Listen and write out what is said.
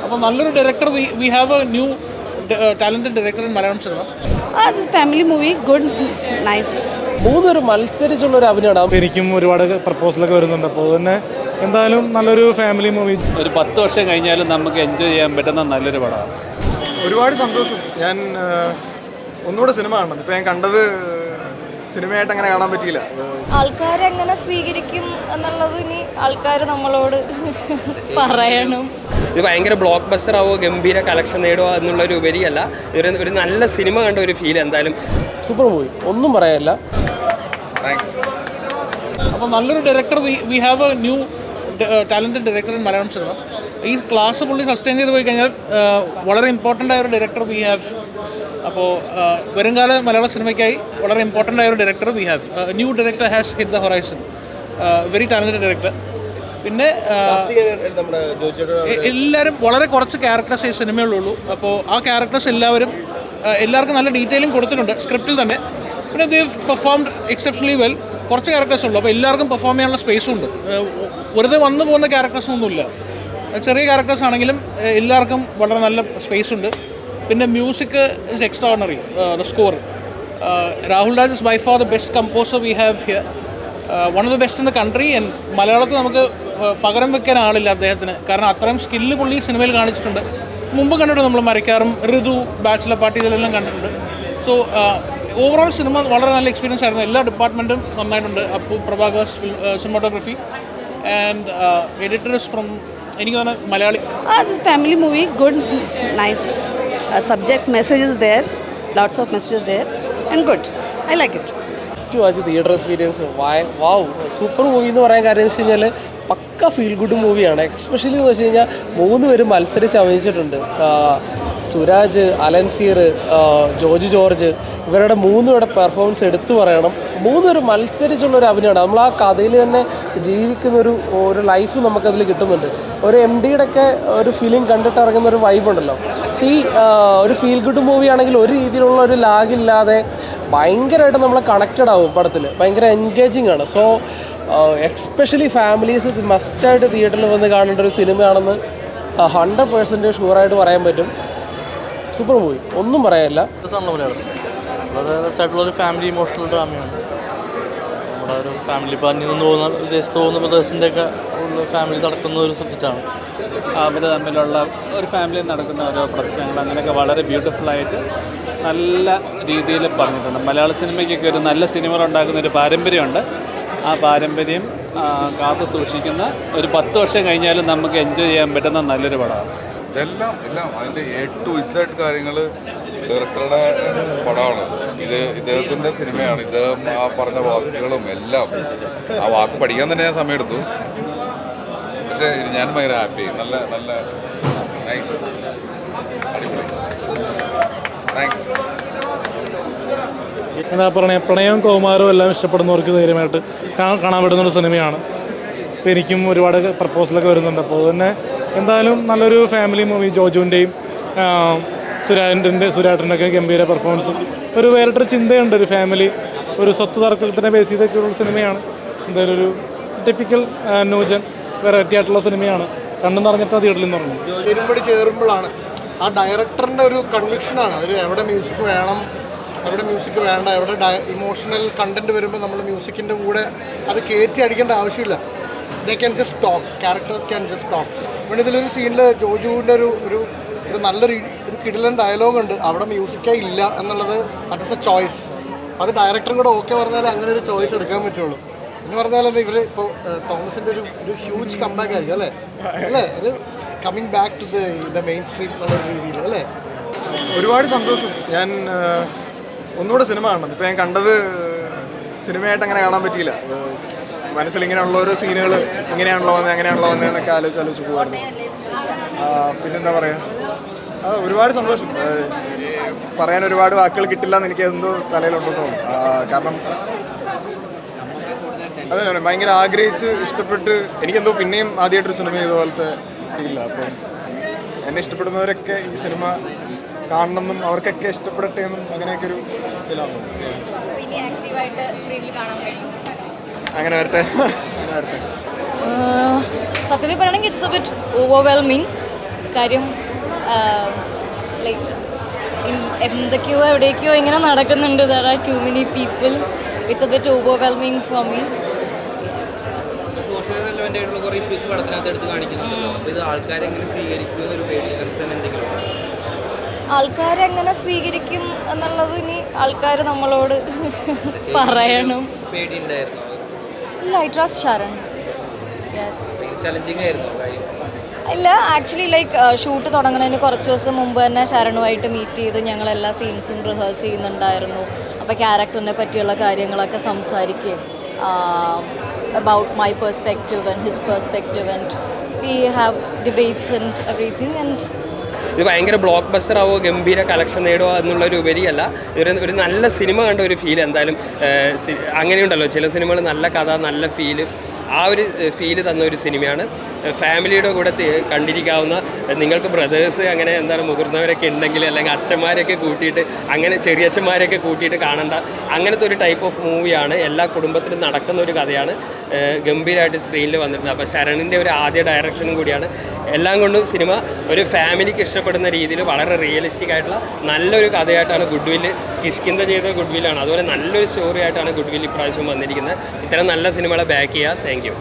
അപ്പോൾ നല്ലൊരു director, we have A new talented director in Malayalam cinema. This family movie, good, nice. മൂന്നൊരു മത്സരിച്ചുള്ളൊരു അഭിനയമാണ്. എനിക്കും ഒരുപാട് പ്രപ്പോസലൊക്കെ വരുന്നുണ്ട്. അപ്പോൾ തന്നെ എന്തായാലും നല്ലൊരു ഫാമിലി മൂവി. ഒരു 10 വർഷം കഴിഞ്ഞാലും നമുക്ക് എൻജോയ് ചെയ്യാൻ പറ്റുന്ന നല്ലൊരു പടമാണ്. ഒരുപാട് സന്തോഷം. ഞാൻ ഒന്നുകൂടെ സിനിമ കാണണം. ഇപ്പോൾ ഞാൻ കണ്ടത് സിനിമയായിട്ട് അങ്ങനെ കാണാൻ പറ്റിയില്ല. ആൾക്കാരെങ്ങനെ സ്വീകരിക്കും എന്നുള്ളത് ഇനി ആൾക്കാർ നമ്മളോട് പറയണം. ഇത് ഭയങ്കര ബ്ലോക്ക് ബസ്റ്റർ ആവുമോ, ഗംഭീര കളക്ഷൻ നേടുക എന്നുള്ളൊരു ഉപരിയല്ല, ഒരു നല്ല സിനിമ കണ്ട ഒരു ഫീൽ എന്തായാലും. സൂപ്പർ മൂവി, ഒന്നും പറയാനില്ല. അപ്പോൾ നല്ലൊരു director, we have A new talented director in Malayalam cinema. ഈ ക്ലാസ് പുള്ളി സസ്റ്റെയിൻ ചെയ്ത് പോയി കഴിഞ്ഞാൽ വളരെ ഇമ്പോർട്ടൻ്റ് ആയ ഒരു ഡയറക്ടർ വി ഹാവ്. അപ്പോൾ വരുംകാല മലയാള സിനിമയ്ക്കായി വളരെ ഇമ്പോർട്ടൻ്റ് ആയ ഒരു director we have. New director has hit the horizon. Very talented director. പിന്നെ എല്ലാവരും വളരെ കുറച്ച് ക്യാരക്ടേഴ്സ് ഈ സിനിമയിലുള്ളൂ. അപ്പോൾ ആ ക്യാരക്ടേഴ്സ് എല്ലാവർക്കും നല്ല ഡീറ്റെയിലിംഗ് കൊടുത്തിട്ടുണ്ട് സ്ക്രിപ്റ്റിൽ തന്നെ. പിന്നെ ദേ പെർഫോംഡ് എക്സെപ്ഷണലി വെൽ. കുറച്ച് ക്യാരക്ടേഴ്സ് ഉള്ളൂ, അപ്പോൾ എല്ലാവർക്കും പെർഫോം ചെയ്യാനുള്ള സ്പേസും ഉണ്ട്. വെറുതെ വന്നു പോകുന്ന ക്യാരക്ടേഴ്സൊന്നുമില്ല. ചെറിയ ക്യാരക്ടേഴ്സ് ആണെങ്കിലും എല്ലാവർക്കും വളരെ നല്ല സ്പേസ് ഉണ്ട്. പിന്നെ music is extraordinary. The score, Rahul Raj is by far the best composer we have here. One of the best in the country. And മലയാളത്തിൽ നമുക്ക് പകരം വെക്കാൻ ആളില്ല അദ്ദേഹത്തിന്. കാരണം അത്രയും സ്കില്ല് പുള്ളി സിനിമയിൽ കാണിച്ചിട്ടുണ്ട്. മുമ്പ് കണ്ടിട്ടുണ്ട് നമ്മൾ മരക്കാറും, ഋതു, ബാച്ചിലർ പാർട്ടി, ഇതിലെല്ലാം കണ്ടിട്ടുണ്ട്. സോ ഓവറോൾ സിനിമ വളരെ നല്ല എക്സ്പീരിയൻസ് ആയിരുന്നു. എല്ലാ ഡിപ്പാർട്ട്മെൻറ്റും നന്നായിട്ടുണ്ട്. അപ്പു പ്രഭാകേഴ്സ് cinematography and editor is from, എനിക്ക് തോന്നുന്നത് Malayali. This family movie, good, nice. Subject, message is there, lots of messages there, and good. I like it. To watch theatre experience. Wow, super movie എന്ന് പറയാൻ കാര്യം എന്ന് വെച്ച് കഴിഞ്ഞാൽ പക്ക ഫീൽ ഗുഡ് മൂവിയാണ്. എക്സ്പെഷ്യലി എന്ന് വെച്ച് കഴിഞ്ഞാൽ 3 പേരും മത്സരിച്ച് അഭിനയിച്ചിട്ടുണ്ട്. സുരാജ്, അലൻസീർ, ജോർജ് ജോർജ്, ഇവരുടെ 3 പേരുടെ പെർഫോമൻസ് എടുത്തു പറയണം. 3 പേരും മത്സരിച്ചുള്ളൊരു അഭിനയമാണ്. നമ്മൾ ആ കഥയിൽ തന്നെ ജീവിക്കുന്ന ഒരു ലൈഫ് നമുക്കതിൽ കിട്ടുന്നുണ്ട്. ഒരു MDയുടെ ഒക്കെ ഒരു ഫിലിം കണ്ടിട്ട് ഇറങ്ങുന്ന ഒരു വൈബ് ഉണ്ടല്ലോ. ഒരു ഫീൽ ഗുഡ് മൂവി ആണെങ്കിൽ ഒരു രീതിയിലുള്ള ഒരു ലാഗില്ലാതെ ഭയങ്കരമായിട്ട് നമ്മളെ കണക്റ്റഡ് ആവും പടത്തിൽ. ഭയങ്കര എൻഗേജിങ് ആണ്. സോ എക്സ്പെഷ്യലി ഫാമിലീസ് മസ്റ്റായിട്ട് തിയേറ്ററിൽ വന്ന് കാണേണ്ട ഒരു സിനിമയാണെന്ന് 100% ഷുവറായിട്ട് പറയാൻ പറ്റും. സൂപ്പർ മൂവി, ഒന്നും പറയാനില്ല. മലയാളം വളരെ രസമായിട്ടുള്ളൊരു ഫാമിലി ഇമോഷണൽ ഡ്രാമയാണ്. നമ്മുടെ ഒരു ഫാമിലി ഇപ്പോൾ അന്യം നിന്ന് പോകുന്ന വിദേശത്ത് പോകുന്ന ബ്രദേഴ്സിൻ്റെ ഒക്കെ ഉള്ള ഫാമിലി നടക്കുന്ന ഒരു സബ്ജക്റ്റാണ്. അവർ തമ്മിലുള്ള ഒരു ഫാമിലിയിൽ നടക്കുന്ന ഓരോ പ്രശ്നങ്ങൾ അങ്ങനെയൊക്കെ വളരെ ബ്യൂട്ടിഫുള്ളായിട്ട് നല്ല രീതിയിൽ പറഞ്ഞിട്ടുണ്ട്. മലയാള സിനിമയ്ക്കൊക്കെ ഒരു നല്ല സിനിമകൾ ഉണ്ടാക്കുന്ന ഒരു പാരമ്പര്യമുണ്ട്. ആ പാരമ്പര്യം കാത്തു സൂക്ഷിക്കുന്ന ഒരു 10 വർഷം കഴിഞ്ഞാലും നമുക്ക് എൻജോയ് ചെയ്യാൻ പറ്റുന്ന നല്ലൊരു പടമാണ്. എല്ലാം അതിൻ്റെ A to Z കാര്യങ്ങൾ ഡയറക്ടറുടെ പടമാണ്. ഇദ്ദേഹത്തിൻ്റെ സിനിമയാണ്. ഇദ്ദേഹം ആ പറഞ്ഞ വാക്കുകളും എല്ലാം, ആ വാക്ക് പഠിക്കാൻ തന്നെ ഞാൻ സമയമെടുത്തു. പക്ഷേ ഞാൻ ഭയങ്കര ഹാപ്പി. നല്ല നല്ല നൈസ്, അടിപൊളി. താങ്ക്സ്. എന്താ പറയുക, പ്രണയവും കൗമാരവും എല്ലാം ഇഷ്ടപ്പെടുന്നവർക്ക് ധൈര്യമായിട്ട് കാണാൻ പറ്റുന്നൊരു സിനിമയാണ്. അപ്പോൾ എനിക്കും ഒരുപാട് പ്രപ്പോസലൊക്കെ വരുന്നുണ്ട്. അപ്പോൾ തന്നെ എന്തായാലും നല്ലൊരു ഫാമിലി മൂവി. ജോജുവിൻ്റെയും സുരാട്ടൻ്റെയൊക്കെ ഗംഭീര പെർഫോമൻസും ഒരു വേറിട്ടൊരു ചിന്തയുണ്ട്. ഒരു ഫാമിലി, ഒരു സ്വത്ത് തർക്കത്തിനെ ബേസ് ചെയ്തൊക്കെയുള്ള സിനിമയാണ്. എന്തായാലും ഒരു ടിപ്പിക്കൽ ന്യൂജൻ വെറൈറ്റി ആയിട്ടുള്ള സിനിമയാണ്. കണ്ണു നിറഞ്ഞിട്ട് തിയേറ്ററിൽ നിന്ന് പറഞ്ഞു. ഇരുമ്പടി ചേരുമ്പോഴാണ് ആ ഡയറക്ടറിൻ്റെ ഒരു കൺവിക്ഷനാണ്. അവർ എവിടെ മ്യൂസിക് വേണം, എവിടെ മ്യൂസിക് വേണ്ട, എവിടെ ഇമോഷണൽ കണ്ടൻറ്റ് വരുമ്പോൾ നമ്മൾ മ്യൂസിക്കിൻ്റെ കൂടെ അത് കയറ്റി അടിക്കേണ്ട ആവശ്യമില്ല. They can just talk, characters can just talk. ഇവിടെ ഇതിലൊരു സീനിൽ ജോജുവിൻ്റെ ഒരു നല്ലൊരു കിടിലൻ ഡയലോഗുണ്ട്. അവിടെ മ്യൂസിക്കേ ഇല്ല എന്നുള്ളത്, ദാറ്റ് ഇസ് എ ചോയ്സ്. അത് ഡയറക്ടറും കൂടെ ഓക്കെ പറഞ്ഞാലേ അങ്ങനെ ഒരു ചോയ്സ് എടുക്കാൻ പറ്റുള്ളൂ. എന്ന് പറഞ്ഞാൽ ഇവർ ഇപ്പോൾ തോമസിൻ്റെ ഒരു ഹ്യൂജ് കംബാക്ക് ആയിരിക്കും അല്ലേ ഒരു coming back to the mainstream എന്നുള്ള രീതിയിൽ അല്ലേ. ഒരുപാട് സന്തോഷം. ഞാൻ ഒന്നുകൂടെ സിനിമ കാണണം. ഇപ്പോൾ ഞാൻ കണ്ടത് സിനിമയായിട്ട് അങ്ങനെ കാണാൻ പറ്റിയില്ല. മനസ്സിൽ ഇങ്ങനെയുള്ള ഓരോ സീനുകൾ ഇങ്ങനെയാണല്ലോ വന്നതെന്നൊക്കെ ആലോചിച്ച് പോകുമായിരുന്നു. പിന്നെന്താ പറയുക, ഒരുപാട് സന്തോഷം. പറയാൻ ഒരുപാട് വാക്കുകൾ കിട്ടില്ല എന്ന് എനിക്ക് എന്തോ തലയിലുണ്ടെന്ന് തോന്നുന്നു. കാരണം അതെ, ഭയങ്കര ആഗ്രഹിച്ച് ഇഷ്ടപ്പെട്ട് എനിക്കെന്തോ പിന്നെയും ആദ്യമായിട്ടൊരു സിനിമ ചെയ്ത പോലത്തെ ഫീലില്ല. അപ്പം എന്നെ ഇഷ്ടപ്പെടുന്നവരൊക്കെ ഈ സിനിമ കാണണമെന്നും അവർക്കൊക്കെ ഇഷ്ടപ്പെടട്ടെ എന്നും അങ്ങനെയൊക്കെ ഒരു ഫീലാകുന്നു. അങ്ങനെ വരട്ടെ. സത്യത്തിൽ പറയുകയാണെങ്കിൽ ഇറ്റ്സ് എ ബിറ്റ് ഓവർവെൽമിങ്. കാര്യം ലൈക്ക് എന്തൊക്കെയോ എവിടേക്കോ ഇങ്ങനെ നടക്കുന്നുണ്ട്. There are too many people. It's a bit overwhelming for me. Social relevant ആയിട്ടുള്ള കുറേ ഇഷ്യൂസ് പടത്തിനകത്ത് എടുത്ത് കാണിക്കുന്നുണ്ടല്ലോ. അപ്പോൾ ഇത് ആൾക്കാരെങ്ങനെ സ്വീകരിക്കും എന്നൊരു പേടി കൺസേൺ എന്തെങ്കിലും ഉണ്ടോ? ആൾക്കാരെങ്ങനെ സ്വീകരിക്കും എന്നുള്ളത് ഇനി ആൾക്കാർ നമ്മളോട് പറയണം. പേടിയുണ്ടായിരുന്നോ? ഇല്ല, I trust Sharan. Yes. Challenging ആയിരുന്നോ കാര്യം? ഇല്ല, ആക്ച്വലി ലൈക്ക് ഷൂട്ട് തുടങ്ങുന്നതിന് കുറച്ച് ദിവസം മുമ്പ് തന്നെ ശരണുമായിട്ട് മീറ്റ് ചെയ്ത് ഞങ്ങൾ എല്ലാ സീൻസും റിഹേഴ്സ് ചെയ്യുന്നുണ്ടായിരുന്നു. അപ്പോൾ ക്യാരക്ടറിനെ പറ്റിയുള്ള കാര്യങ്ങളൊക്കെ സംസാരിക്കുകയും about my perspective and his perspective, and we have debates and everything. And ഇത് ഭയങ്കര ബ്ലോക്ക് ബസ്റ്റർ ആവുമോ ഗംഭീര കളക്ഷൻ നേടുമോ എന്നുള്ളൊരു ഉപരിയല്ല, ഒരു നല്ല സിനിമ കണ്ട ഒരു ഫീൽ എന്തായാലും അങ്ങനെയുണ്ടല്ലോ ചില സിനിമകൾ നല്ല കഥ നല്ല ഫീല്, ആ ഒരു ഫീല് തന്ന ഒരു സിനിമയാണ്. ഫാമിലിയുടെ കൂടെ കണ്ടിരിക്കാവുന്ന, നിങ്ങൾക്ക് ബ്രദേഴ്സ് അങ്ങനെ എന്താണ് മുതിർന്നവരൊക്കെ ഉണ്ടെങ്കിൽ അല്ലെങ്കിൽ അച്ഛന്മാരൊക്കെ കൂട്ടിയിട്ട് അങ്ങനെ ചെറിയച്ഛന്മാരൊക്കെ കൂട്ടിയിട്ട് കാണേണ്ട അങ്ങനത്തെ ഒരു ടൈപ്പ് ഓഫ് മൂവിയാണ്. എല്ലാ കുടുംബത്തിലും നടക്കുന്ന ഒരു കഥയാണ്. ഗംഭീരമായിട്ട് സ്ക്രീനിൽ വന്നിട്ടുണ്ട്. അപ്പോൾ ശരണിൻ്റെ ഒരു ആദ്യ ഡയറക്ഷനും കൂടിയാണ്. എല്ലാം കൊണ്ടും സിനിമ ഒരു ഫാമിലിക്ക് ഇഷ്ടപ്പെടുന്ന രീതിയിൽ വളരെ റിയലിസ്റ്റിക് ആയിട്ടുള്ള നല്ലൊരു കഥയായിട്ടാണ് ഗുഡ്വില്ല് കിഷ്കിന്ത ചെയ്ത ഗുഡ്വില്ലാണ്. അതുപോലെ നല്ലൊരു സ്റ്റോറി ആയിട്ടാണ് ഗുഡ്വില്ല് ഇപ്രാവശ്യം വന്നിരിക്കുന്നത്. ഇത്തരം നല്ല സിനിമകളെ ബാക്ക് ചെയ്യുക. Thank you.